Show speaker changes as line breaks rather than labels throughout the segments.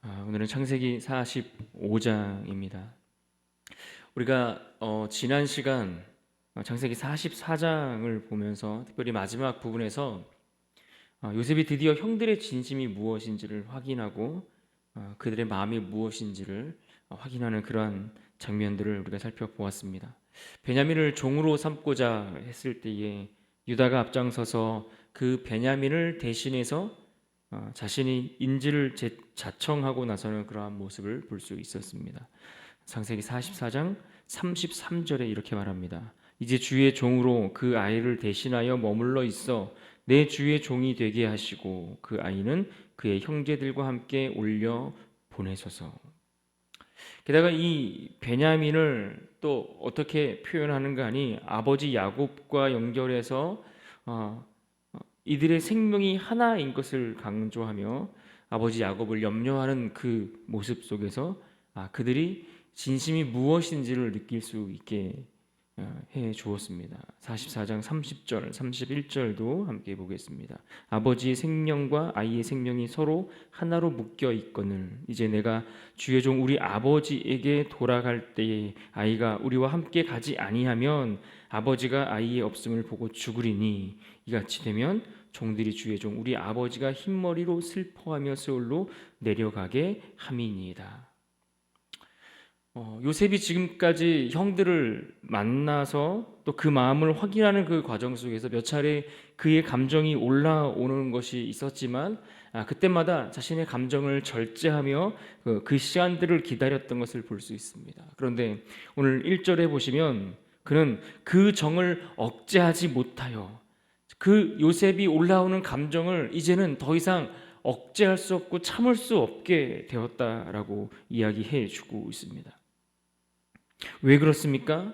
오늘은 창세기 45장입니다. 우리가 지난 시간 창세기 44장을 보면서 특별히 마지막 부분에서 요셉이 드디어 형들의 진심이 무엇인지를 확인하고 그들의 마음이 무엇인지를 확인하는 그러한 장면들을 우리가 살펴보았습니다. 베냐민을 종으로 삼고자 했을 때에 유다가 앞장서서 그 베냐민을 대신해서 자신이 인질을 자청하고 나서는 그러한 모습을 볼 수 있었습니다. 창세기 44장 33절에 이렇게 말합니다. 이제 주의 종으로 그 아이를 대신하여 머물러 있어 내 주의 종이 되게 하시고 그 아이는 그의 형제들과 함께 올려 보내소서. 게다가 이 베냐민을 또 어떻게 표현하는가 하니 아버지 야곱과 연결해서 이들의 생명이 하나인 것을 강조하며 아버지 야곱을 염려하는 그 모습 속에서 그들이 진심이 무엇인지를 느낄 수 있게 해 주었습니다. 44장 30절, 31절도 함께 보겠습니다. 아버지의 생명과 아이의 생명이 서로 하나로 묶여 있거늘 이제 내가 주의 종 우리 아버지에게 돌아갈 때에 아이가 우리와 함께 가지 아니하면 아버지가 아이의 없음을 보고 죽으리니 이같이 되면 종들이 주의 종 우리 아버지가 흰머리로 슬퍼하며 세월로 내려가게 함이니이다. 요셉이 지금까지 형들을 만나서 또 그 마음을 확인하는 그 과정 속에서 몇 차례 그의 감정이 올라오는 것이 있었지만 그때마다 자신의 감정을 절제하며 그 시간들을 기다렸던 것을 볼 수 있습니다. 그런데 오늘 1절에 보시면 그는 그 정을 억제하지 못하여 그 요셉이 올라오는 감정을 이제는 더 이상 억제할 수 없고 참을 수 없게 되었다라고 이야기해 주고 있습니다. 왜 그렇습니까?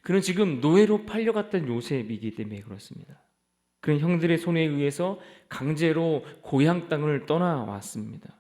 그는 지금 노예로 팔려갔던 요셉이기 때문에 그렇습니다. 그는 형들의 손에 의해서 강제로 고향 땅을 떠나왔습니다.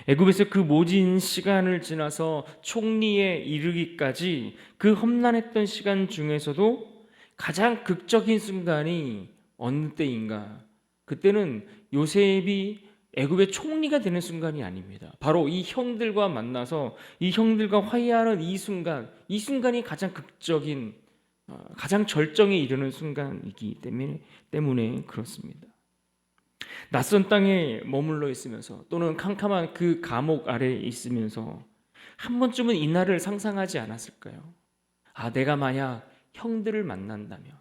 애굽에서 그 모진 시간을 지나서 총리에 이르기까지 그 험난했던 시간 중에서도 가장 극적인 순간이 어느 때인가? 그때는 요셉이 애굽의 총리가 되는 순간이 아닙니다. 바로 이 형들과 만나서 이 형들과 화해하는 이 순간이 가장 극적인, 가장 절정에 이르는 순간이기 때문에 그렇습니다. 낯선 땅에 머물러 있으면서 또는 캄캄한 그 감옥 아래에 있으면서 한 번쯤은 이 날을 상상하지 않았을까요? 내가 만약 형들을 만난다면.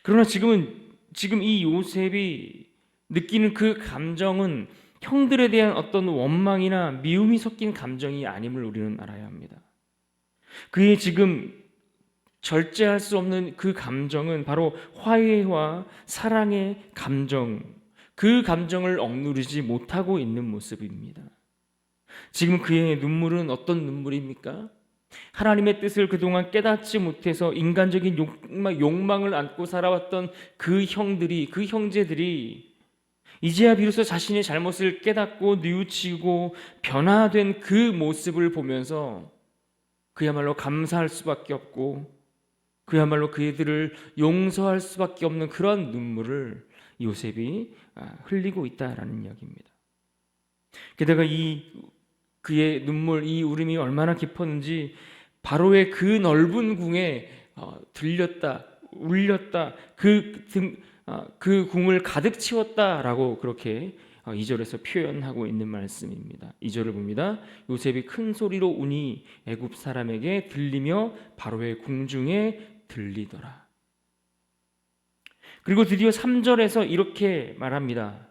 그러나 지금 이 요셉이 느끼는 그 감정은 형들에 대한 어떤 원망이나 미움이 섞인 감정이 아님을 우리는 알아야 합니다. 그의 지금 절제할 수 없는 그 감정은 바로 화해와 사랑의 감정, 그 감정을 억누르지 못하고 있는 모습입니다. 지금 그의 눈물은 어떤 눈물입니까? 하나님의 뜻을 그동안 깨닫지 못해서 인간적인 욕망을 안고 살아왔던 그 형제들이 이제야 비로소 자신의 잘못을 깨닫고 뉘우치고 변화된 그 모습을 보면서 그야말로 감사할 수밖에 없고 그야말로 그들을 용서할 수밖에 없는 그런 눈물을 요셉이 흘리고 있다라는 이야기입니다. 게다가 그의 눈물, 이 울음이 얼마나 깊었는지 바로의 그 넓은 궁에 들렸다, 울렸다, 그 궁을 가득 채웠다라고 그렇게 2절에서 표현하고 있는 말씀입니다. 2절을 봅니다. 요셉이 큰 소리로 우니 애굽 사람에게 들리며 바로의 궁중에 들리더라. 그리고 드디어 3절에서 이렇게 말합니다.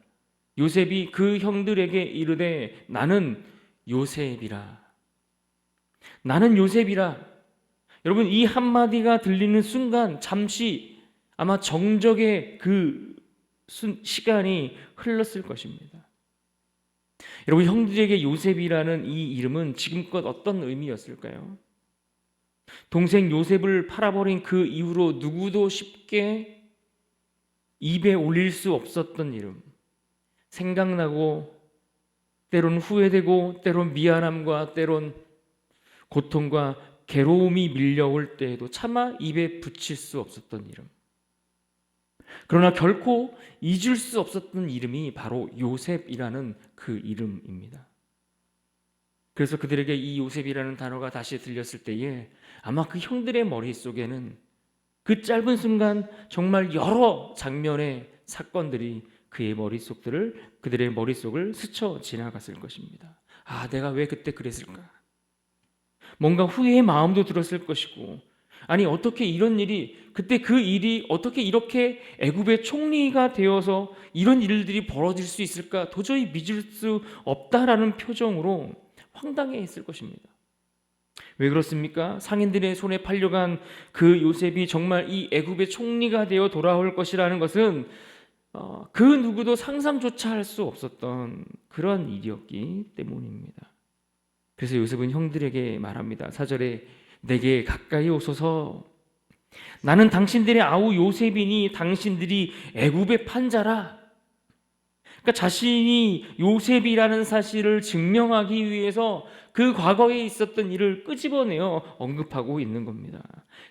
요셉이 그 형들에게 이르되 나는 요셉이라. 나는 요셉이라. 여러분, 이 한마디가 들리는 순간 잠시 아마 정적의 그 시간이 흘렀을 것입니다. 여러분, 형들에게 요셉이라는 이 이름은 지금껏 어떤 의미였을까요? 동생 요셉을 팔아버린 그 이후로 누구도 쉽게 입에 올릴 수 없었던 이름. 생각나고 때론 후회되고 때론 미안함과 때론 고통과 괴로움이 밀려올 때에도 차마 입에 붙일 수 없었던 이름. 그러나 결코 잊을 수 없었던 이름이 바로 요셉이라는 그 이름입니다. 그래서 그들에게 이 요셉이라는 단어가 다시 들렸을 때에 아마 그 형들의 머릿속에는 그 짧은 순간 정말 여러 장면의 사건들이 그들의 머릿속을 스쳐 지나갔을 것입니다. 아, 내가 왜 그때 그랬을까? 뭔가 후회의 마음도 들었을 것이고, 아니 어떻게 이런 일이, 그때 그 일이 어떻게 이렇게 애굽의 총리가 되어서 이런 일들이 벌어질 수 있을까? 도저히 믿을 수 없다라는 표정으로 황당해했을 것입니다. 왜 그렇습니까? 상인들의 손에 팔려간 그 요셉이 정말 이 애굽의 총리가 되어 돌아올 것이라는 것은 그 누구도 상상조차 할 수 없었던 그런 일이었기 때문입니다. 그래서 요셉은 형들에게 말합니다. 4절에 내게 가까이 오소서. 나는 당신들의 아우 요셉이니 당신들이 애굽의 판자라. 그러니까 자신이 요셉이라는 사실을 증명하기 위해서 그 과거에 있었던 일을 끄집어내어 언급하고 있는 겁니다.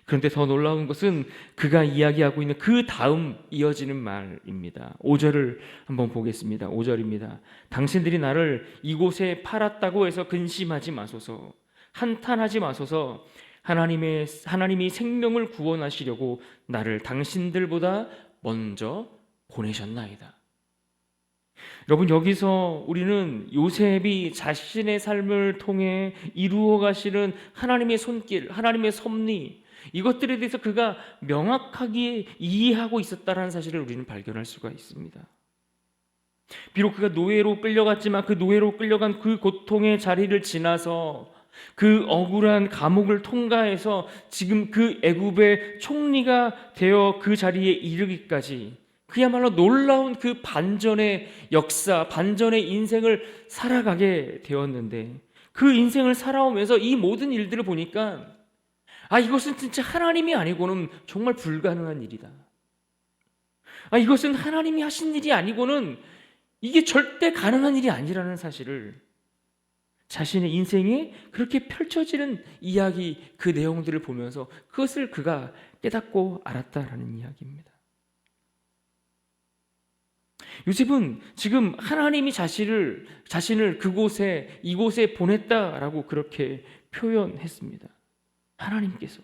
그런데 더 놀라운 것은 그가 이야기하고 있는 그 다음 이어지는 말입니다. 5절을 한번 보겠습니다. 5절입니다. 당신들이 나를 이곳에 팔았다고 해서 근심하지 마소서. 한탄하지 마소서. 하나님이 생명을 구원하시려고 나를 당신들보다 먼저 보내셨나이다. 여러분, 여기서 우리는 요셉이 자신의 삶을 통해 이루어 가시는 하나님의 손길, 하나님의 섭리, 이것들에 대해서 그가 명확하게 이해하고 있었다는 사실을 우리는 발견할 수가 있습니다. 비록 그가 노예로 끌려갔지만 그 노예로 끌려간 그 고통의 자리를 지나서 그 억울한 감옥을 통과해서 지금 그 애굽의 총리가 되어 그 자리에 이르기까지 그야말로 놀라운 그 반전의 역사, 반전의 인생을 살아가게 되었는데, 그 인생을 살아오면서 이 모든 일들을 보니까 이것은 진짜 하나님이 아니고는 정말 불가능한 일이다. 이것은 하나님이 하신 일이 아니고는 이게 절대 가능한 일이 아니라는 사실을, 자신의 인생에 그렇게 펼쳐지는 이야기, 그 내용들을 보면서 그것을 그가 깨닫고 알았다라는 이야기입니다. 요셉은 지금 하나님이 자신을 이곳에 보냈다라고 그렇게 표현했습니다. 하나님께서.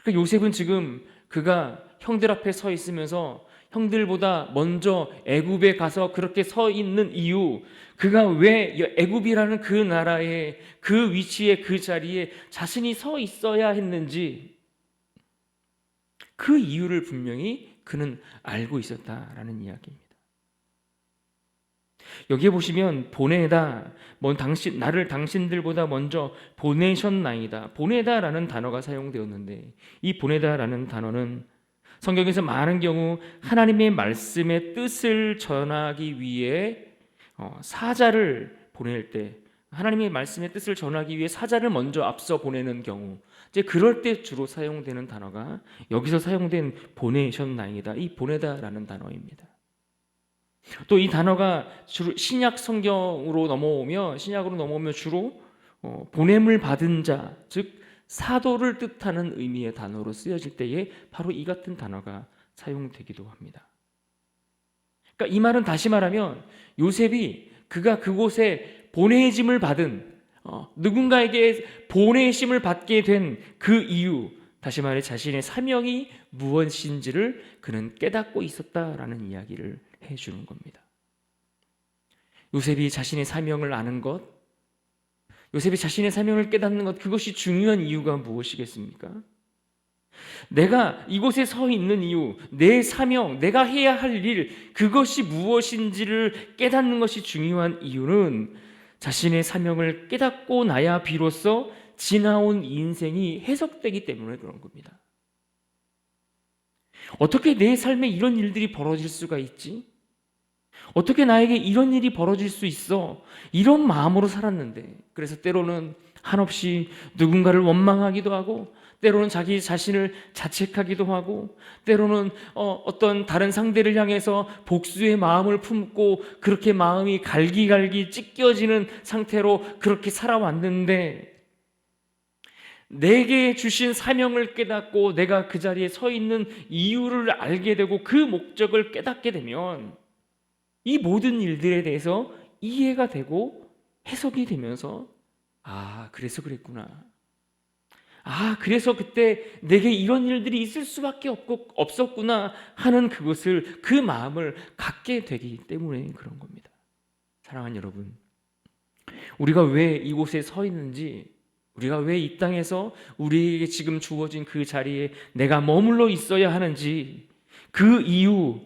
그러니까 요셉은 지금 그가 형들 앞에 서 있으면서 형들보다 먼저 애굽에 가서 그렇게 서 있는 이유, 그가 왜 애굽이라는 그 나라에, 그 위치에, 그 자리에 자신이 서 있어야 했는지, 그 이유를 분명히 그는 알고 있었다라는 이야기입니다. 여기에 보시면 보내다, 나를 당신들보다 먼저 보내셨나이다, 보내다라는 단어가 사용되었는데, 이 보내다라는 단어는 성경에서 많은 경우 하나님의 말씀의 뜻을 전하기 위해 사자를 보낼 때, 하나님의 말씀의 뜻을 전하기 위해 사자를 먼저 앞서 보내는 경우, 이제 그럴 때 주로 사용되는 단어가 여기서 사용된 보내셨나이다, 이 보내다라는 단어입니다. 또 이 단어가 주로 신약 성경으로 넘어오면 주로 보냄을 받은 자, 즉 사도를 뜻하는 의미의 단어로 쓰여질 때에 바로 이 같은 단어가 사용되기도 합니다. 그러니까 이 말은 다시 말하면 요셉이 그가 그곳에 보내짐을 받은, 누군가에게 보내심을 받게 된 그 이유, 다시 말해 자신의 사명이 무엇인지를 그는 깨닫고 있었다라는 이야기를 해주는 겁니다. 요셉이 자신의 사명을 아는 것, 요셉이 자신의 사명을 깨닫는 것, 그것이 중요한 이유가 무엇이겠습니까? 내가 이곳에 서 있는 이유, 내 사명, 내가 해야 할 일, 그것이 무엇인지를 깨닫는 것이 중요한 이유는 자신의 사명을 깨닫고 나야 비로소 지나온 인생이 해석되기 때문에 그런 겁니다. 어떻게 내 삶에 이런 일들이 벌어질 수가 있지? 어떻게 나에게 이런 일이 벌어질 수 있어? 이런 마음으로 살았는데, 그래서 때로는 한없이 누군가를 원망하기도 하고, 때로는 자기 자신을 자책하기도 하고, 때로는 어떤 다른 상대를 향해서 복수의 마음을 품고 그렇게 마음이 갈기갈기 찢겨지는 상태로 그렇게 살아왔는데, 내게 주신 사명을 깨닫고 내가 그 자리에 서 있는 이유를 알게 되고 그 목적을 깨닫게 되면 이 모든 일들에 대해서 이해가 되고 해석이 되면서 그래서 그랬구나. 그래서 그때 내게 이런 일들이 있을 수밖에 없었구나 하는 그 마음을 갖게 되기 때문에 그런 겁니다. 사랑하는 여러분, 우리가 왜 이곳에 서 있는지, 우리가 왜 이 땅에서 우리에게 지금 주어진 그 자리에 내가 머물러 있어야 하는지, 그 이유,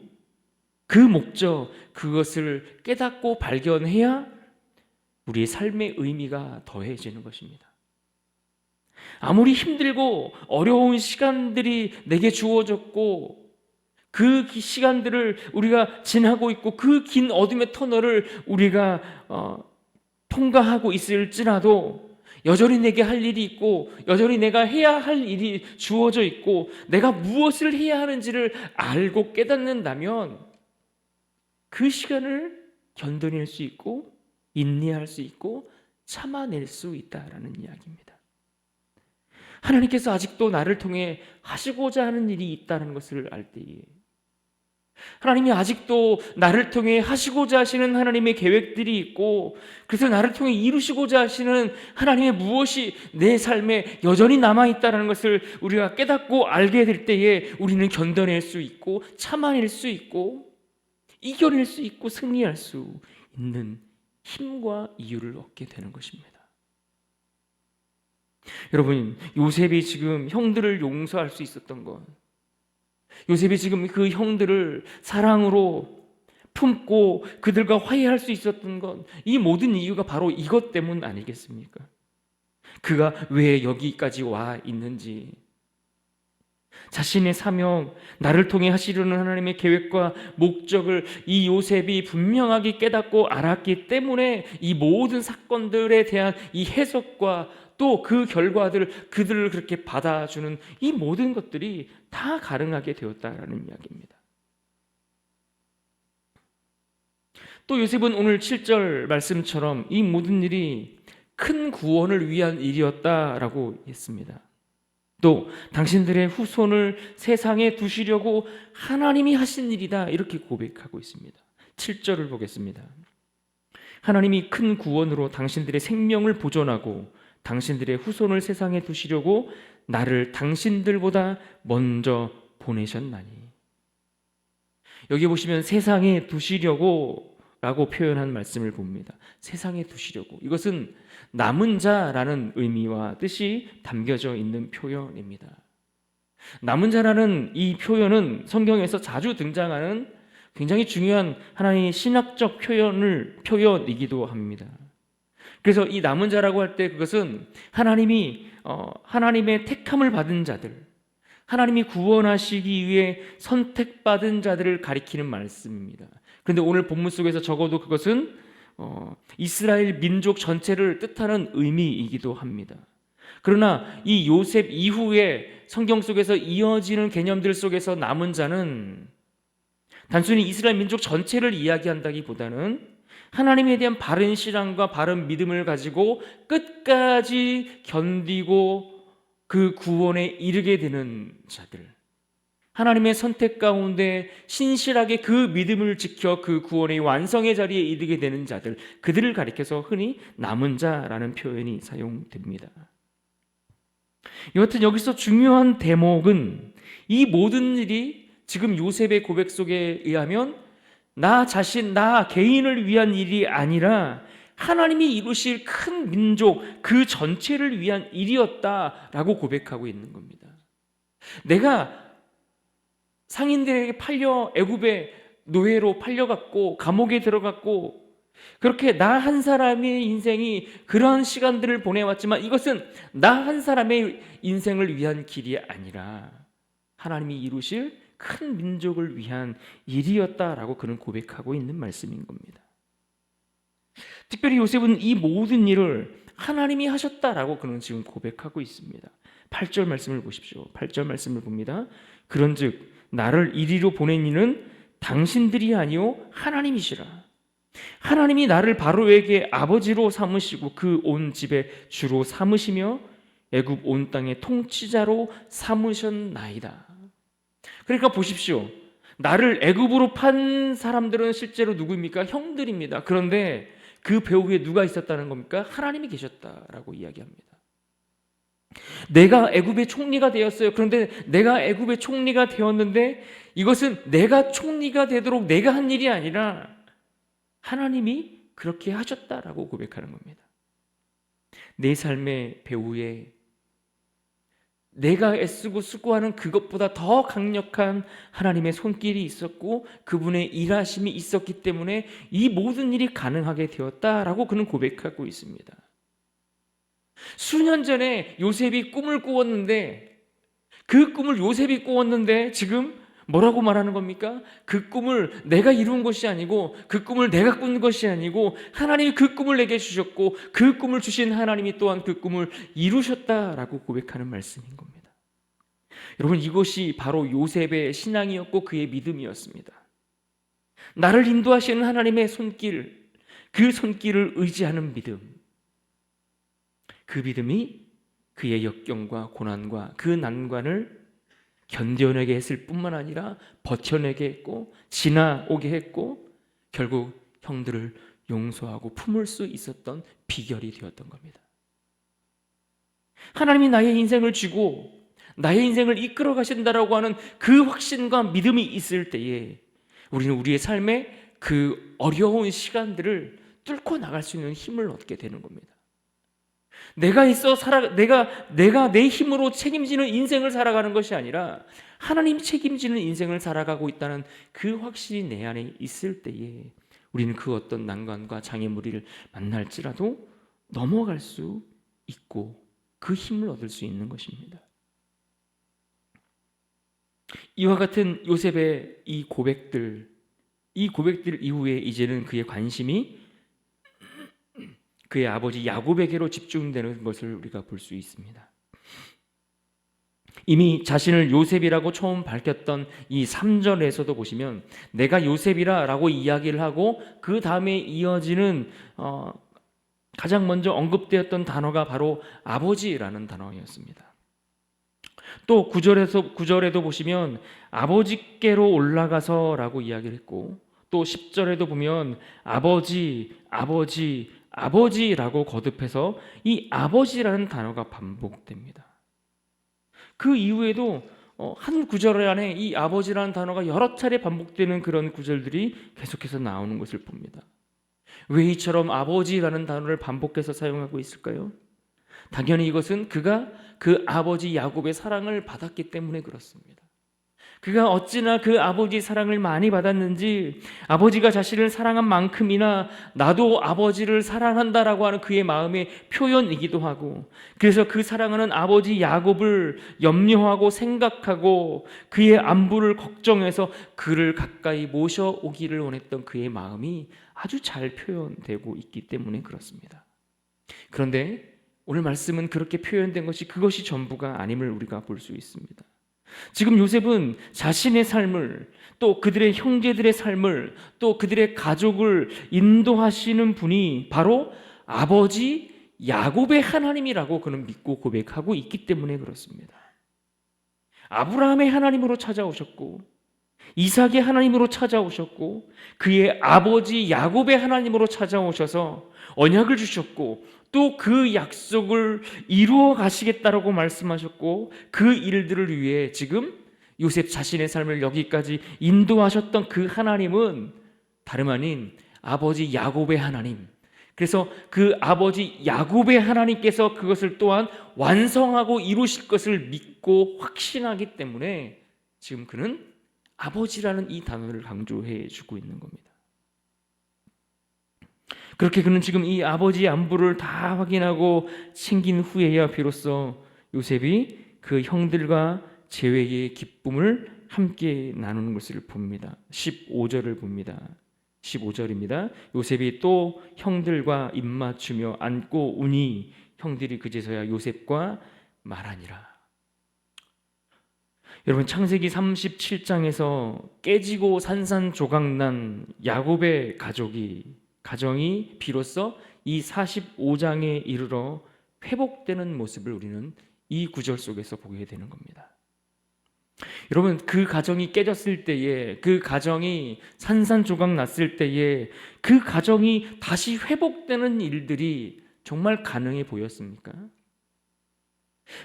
그 목적, 그것을 깨닫고 발견해야 우리의 삶의 의미가 더해지는 것입니다. 아무리 힘들고 어려운 시간들이 내게 주어졌고 그 시간들을 우리가 지나고 있고 그 긴 어둠의 터널을 우리가 통과하고 있을지라도 여전히 내게 할 일이 있고 여전히 내가 해야 할 일이 주어져 있고 내가 무엇을 해야 하는지를 알고 깨닫는다면 그 시간을 견뎌낼 수 있고 인내할 수 있고 참아낼 수 있다라는 이야기입니다. 하나님께서 아직도 나를 통해 하시고자 하는 일이 있다는 것을 알 때에, 하나님이 아직도 나를 통해 하시고자 하시는 하나님의 계획들이 있고 그래서 나를 통해 이루시고자 하시는 하나님의 무엇이 내 삶에 여전히 남아있다는 것을 우리가 깨닫고 알게 될 때에 우리는 견뎌낼 수 있고 참아낼 수 있고 이겨낼 수 있고 승리할 수 있는 힘과 이유를 얻게 되는 것입니다. 여러분, 요셉이 지금 형들을 용서할 수 있었던 것, 요셉이 지금 그 형들을 사랑으로 품고 그들과 화해할 수 있었던 것, 이 모든 이유가 바로 이것 때문 아니겠습니까? 그가 왜 여기까지 와 있는지, 자신의 사명, 나를 통해 하시려는 하나님의 계획과 목적을 이 요셉이 분명하게 깨닫고 알았기 때문에 이 모든 사건들에 대한 이 해석과 또 그 결과들을 그들을 그렇게 받아주는 이 모든 것들이 다 가능하게 되었다라는 이야기입니다. 또 요셉은 오늘 7절 말씀처럼 이 모든 일이 큰 구원을 위한 일이었다라고 했습니다. 또 당신들의 후손을 세상에 두시려고 하나님이 하신 일이다 이렇게 고백하고 있습니다. 7절을 보겠습니다. 하나님이 큰 구원으로 당신들의 생명을 보존하고 당신들의 후손을 세상에 두시려고 나를 당신들보다 먼저 보내셨나니. 여기 보시면 세상에 두시려고 라고 표현한 말씀을 봅니다. 세상에 두시려고. 이것은 남은 자라는 의미와 뜻이 담겨져 있는 표현입니다. 남은 자라는 이 표현은 성경에서 자주 등장하는 굉장히 중요한 하나님의 신학적 표현이기도 합니다. 그래서 이 남은 자라고 할 때 그것은 하나님이 하나님의 택함을 받은 자들, 하나님이 구원하시기 위해 선택받은 자들을 가리키는 말씀입니다. 그런데 오늘 본문 속에서 적어도 그것은 이스라엘 민족 전체를 뜻하는 의미이기도 합니다. 그러나 이 요셉 이후에 성경 속에서 이어지는 개념들 속에서 남은 자는 단순히 이스라엘 민족 전체를 이야기한다기보다는 하나님에 대한 바른 신앙과 바른 믿음을 가지고 끝까지 견디고 그 구원에 이르게 되는 자들, 하나님의 선택 가운데 신실하게 그 믿음을 지켜 그 구원의 완성의 자리에 이르게 되는 자들, 그들을 가리켜서 흔히 남은 자라는 표현이 사용됩니다. 여하튼 여기서 중요한 대목은 이 모든 일이 지금 요셉의 고백 속에 의하면 나 자신, 나 개인을 위한 일이 아니라 하나님이 이루실 큰 민족 그 전체를 위한 일이었다라고 고백하고 있는 겁니다. 내가 상인들에게 팔려 애굽의 노예로 팔려갔고 감옥에 들어갔고 그렇게 나 한 사람의 인생이 그런 시간들을 보내왔지만 이것은 나 한 사람의 인생을 위한 길이 아니라 하나님이 이루실 큰 민족을 위한 일이었다라고 그는 고백하고 있는 말씀인 겁니다. 특별히 요셉은 이 모든 일을 하나님이 하셨다라고 그는 지금 고백하고 있습니다. 8절 말씀을 보십시오. 8절 말씀을 봅니다. 그런즉 나를 이리로 보낸 이는 당신들이 아니요 하나님이시라. 하나님이 나를 바로에게 아버지로 삼으시고 그 온 집에 주로 삼으시며 애굽 온 땅의 통치자로 삼으셨나이다. 그러니까 보십시오. 나를 애굽으로 판 사람들은 실제로 누구입니까? 형들입니다. 그런데 그 배후에 누가 있었다는 겁니까? 하나님이 계셨다라고 이야기합니다. 내가 애굽의 총리가 되었어요. 그런데 내가 애굽의 총리가 되었는데 이것은 내가 총리가 되도록 내가 한 일이 아니라 하나님이 그렇게 하셨다라고 고백하는 겁니다. 내 삶의 배후에 내가 애쓰고 수고하는 그것보다 더 강력한 하나님의 손길이 있었고 그분의 일하심이 있었기 때문에 이 모든 일이 가능하게 되었다라고 그는 고백하고 있습니다. 수년 전에 요셉이 꿈을 꾸었는데 그 꿈을 요셉이 꾸었는데 지금 뭐라고 말하는 겁니까? 그 꿈을 내가 이룬 것이 아니고 그 꿈을 내가 꾼 것이 아니고 하나님이 그 꿈을 내게 주셨고 그 꿈을 주신 하나님이 또한 그 꿈을 이루셨다라고 고백하는 말씀인 겁니다. 여러분, 이것이 바로 요셉의 신앙이었고 그의 믿음이었습니다. 나를 인도하시는 하나님의 손길, 그 손길을 의지하는 믿음, 그 믿음이 그의 역경과 고난과 그 난관을 견뎌내게 했을 뿐만 아니라 버텨내게 했고 지나오게 했고 결국 형들을 용서하고 품을 수 있었던 비결이 되었던 겁니다. 하나님이 나의 인생을 쥐고 나의 인생을 이끌어 가신다라고 하는 그 확신과 믿음이 있을 때에 우리는 우리의 삶에 그 어려운 시간들을 뚫고 나갈 수 있는 힘을 얻게 되는 겁니다. 내가 내 힘으로 책임지는 인생을 살아가는 것이 아니라 하나님 책임지는 인생을 살아가고 있다는 그 확신이 내 안에 있을 때에 우리는 그 어떤 난관과 장애물을 만날지라도 넘어갈 수 있고 그 힘을 얻을 수 있는 것입니다. 이와 같은 요셉의 이 고백들 이후에 이제는 그의 관심이 그의 아버지 야곱에게로 집중되는 것을 우리가 볼 수 있습니다. 이미 자신을 요셉이라고 처음 밝혔던 이 3절에서도 보시면 내가 요셉이라 라고 이야기를 하고 그 다음에 이어지는 가장 먼저 언급되었던 단어가 바로 아버지라는 단어였습니다. 또 9절에도 보시면 아버지께로 올라가서 라고 이야기를 했고 또 10절에도 보면 아버지라고 거듭해서 이 아버지라는 단어가 반복됩니다. 그 이후에도 한 구절 안에 이 아버지라는 단어가 여러 차례 반복되는 그런 구절들이 계속해서 나오는 것을 봅니다. 왜 이처럼 아버지라는 단어를 반복해서 사용하고 있을까요? 당연히 이것은 그가 그 아버지 야곱의 사랑을 받았기 때문에 그렇습니다. 그가 어찌나 그 아버지 사랑을 많이 받았는지 아버지가 자신을 사랑한 만큼이나 나도 아버지를 사랑한다라고 하는 그의 마음의 표현이기도 하고 그래서 그 사랑하는 아버지 야곱을 염려하고 생각하고 그의 안부를 걱정해서 그를 가까이 모셔오기를 원했던 그의 마음이 아주 잘 표현되고 있기 때문에 그렇습니다. 그런데 오늘 말씀은 그렇게 표현된 것이 그것이 전부가 아님을 우리가 볼 수 있습니다. 지금 요셉은 자신의 삶을 또 그들의 형제들의 삶을 또 그들의 가족을 인도하시는 분이 바로 아버지 야곱의 하나님이라고 그는 믿고 고백하고 있기 때문에 그렇습니다. 아브라함의 하나님으로 찾아오셨고 이삭의 하나님으로 찾아오셨고 그의 아버지 야곱의 하나님으로 찾아오셔서 언약을 주셨고 또 그 약속을 이루어 가시겠다라고 말씀하셨고 그 일들을 위해 지금 요셉 자신의 삶을 여기까지 인도하셨던 그 하나님은 다름 아닌 아버지 야곱의 하나님, 그래서 그 아버지 야곱의 하나님께서 그것을 또한 완성하고 이루실 것을 믿고 확신하기 때문에 지금 그는 아버지라는 이 단어를 강조해 주고 있는 겁니다. 그렇게 그는 지금 이 아버지의 안부를 다 확인하고 챙긴 후에야 비로소 요셉이 그 형들과 재회의 기쁨을 함께 나누는 것을 봅니다. 15절을 봅니다. 15절입니다. 요셉이 또 형들과 입맞추며 안고 우니 형들이 그제서야 요셉과 말하니라. 여러분, 창세기 37장에서 깨지고 산산조각난 야곱의 가정이 비로소 이 45장에 이르러 회복되는 모습을 우리는 이 구절 속에서 보게 되는 겁니다. 여러분, 그 가정이 깨졌을 때에, 그 가정이 산산조각 났을 때에 그 가정이 다시 회복되는 일들이 정말 가능해 보였습니까?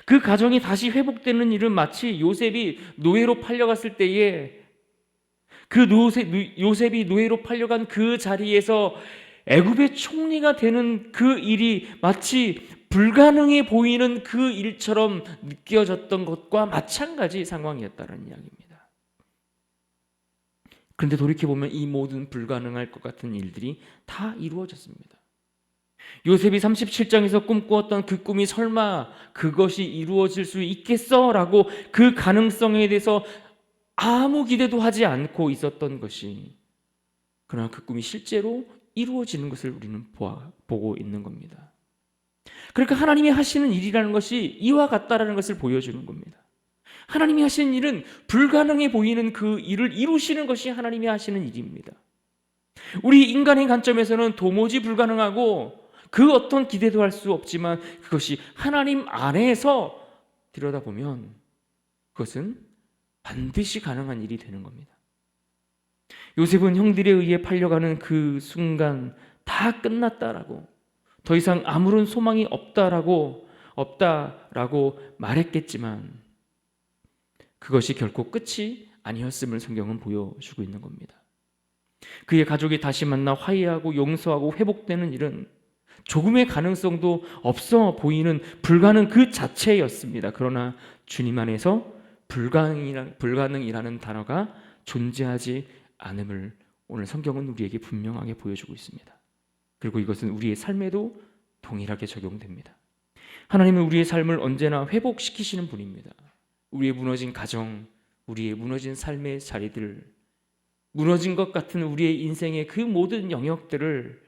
그 가정이 다시 회복되는 일은 마치 요셉이 노예로 팔려갔을 때에 요셉이 노예로 팔려간 그 자리에서 애굽의 총리가 되는 그 일이 마치 불가능해 보이는 그 일처럼 느껴졌던 것과 마찬가지 상황이었다는 이야기입니다. 그런데 돌이켜보면 이 모든 불가능할 것 같은 일들이 다 이루어졌습니다. 요셉이 37장에서 꿈꾸었던 그 꿈이 설마 그것이 이루어질 수 있겠어? 라고 그 가능성에 대해서 아무 기대도 하지 않고 있었던 것이, 그러나 그 꿈이 실제로 이루어지는 것을 우리는 보고 있는 겁니다. 그러니까 하나님이 하시는 일이라는 것이 이와 같다라는 것을 보여주는 겁니다. 하나님이 하시는 일은 불가능해 보이는 그 일을 이루시는 것이 하나님이 하시는 일입니다. 우리 인간의 관점에서는 도무지 불가능하고 그 어떤 기대도 할 수 없지만 그것이 하나님 안에서 들여다보면 그것은 반드시 가능한 일이 되는 겁니다. 요셉은 형들에 의해 팔려가는 그 순간 다 끝났다라고, 더 이상 아무런 소망이 없다라고 말했겠지만 그것이 결코 끝이 아니었음을 성경은 보여주고 있는 겁니다. 그의 가족이 다시 만나 화해하고 용서하고 회복되는 일은 조금의 가능성도 없어 보이는 불가능 그 자체였습니다. 그러나 주님 안에서 불가능이라는 단어가 존재하지 않음을 오늘 성경은 우리에게 분명하게 보여주고 있습니다. 그리고 이것은 우리의 삶에도 동일하게 적용됩니다. 하나님은 우리의 삶을 언제나 회복시키시는 분입니다. 우리의 무너진 가정, 우리의 무너진 삶의 자리들, 무너진 것 같은 우리의 인생의 그 모든 영역들을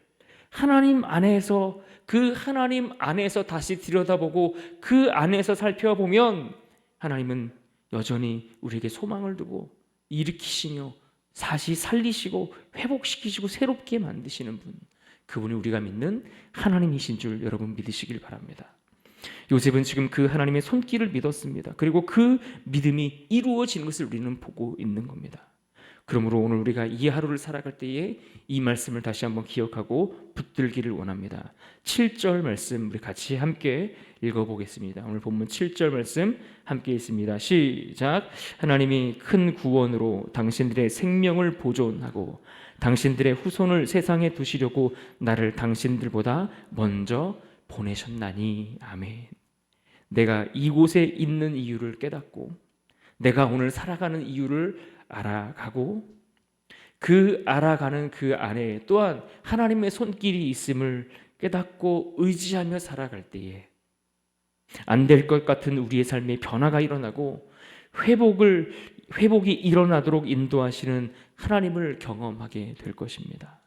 하나님 안에서, 그 하나님 안에서 다시 들여다보고 그 안에서 살펴보면 하나님은 여전히 우리에게 소망을 두고 일으키시며 다시 살리시고 회복시키시고 새롭게 만드시는 분, 그분이 우리가 믿는 하나님이신 줄 여러분 믿으시길 바랍니다. 요셉은 지금 그 하나님의 손길을 믿었습니다. 그리고 그 믿음이 이루어지는 것을 우리는 보고 있는 겁니다. 그러므로 오늘 우리가 이 하루를 살아갈 때에 이 말씀을 다시 한번 기억하고 붙들기를 원합니다. 7절 말씀 우리 같이 함께 읽어보겠습니다. 오늘 본문 7절 말씀 함께 읽습니다. 시작. 하나님이 큰 구원으로 당신들의 생명을 보존하고 당신들의 후손을 세상에 두시려고 나를 당신들보다 먼저 보내셨나니. 아멘. 내가 이곳에 있는 이유를 깨닫고 내가 오늘 살아가는 이유를 알아가고 그 알아가는 그 안에 또한 하나님의 손길이 있음을 깨닫고 의지하며 살아갈 때에 안 될 것 같은 우리의 삶에 변화가 일어나고 회복이 일어나도록 인도하시는 하나님을 경험하게 될 것입니다.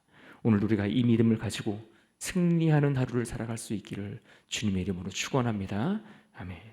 오늘 우리가 이 믿음을 가지고 승리하는 하루를 살아갈 수 있기를 주님의 이름으로 축원합니다. 아멘.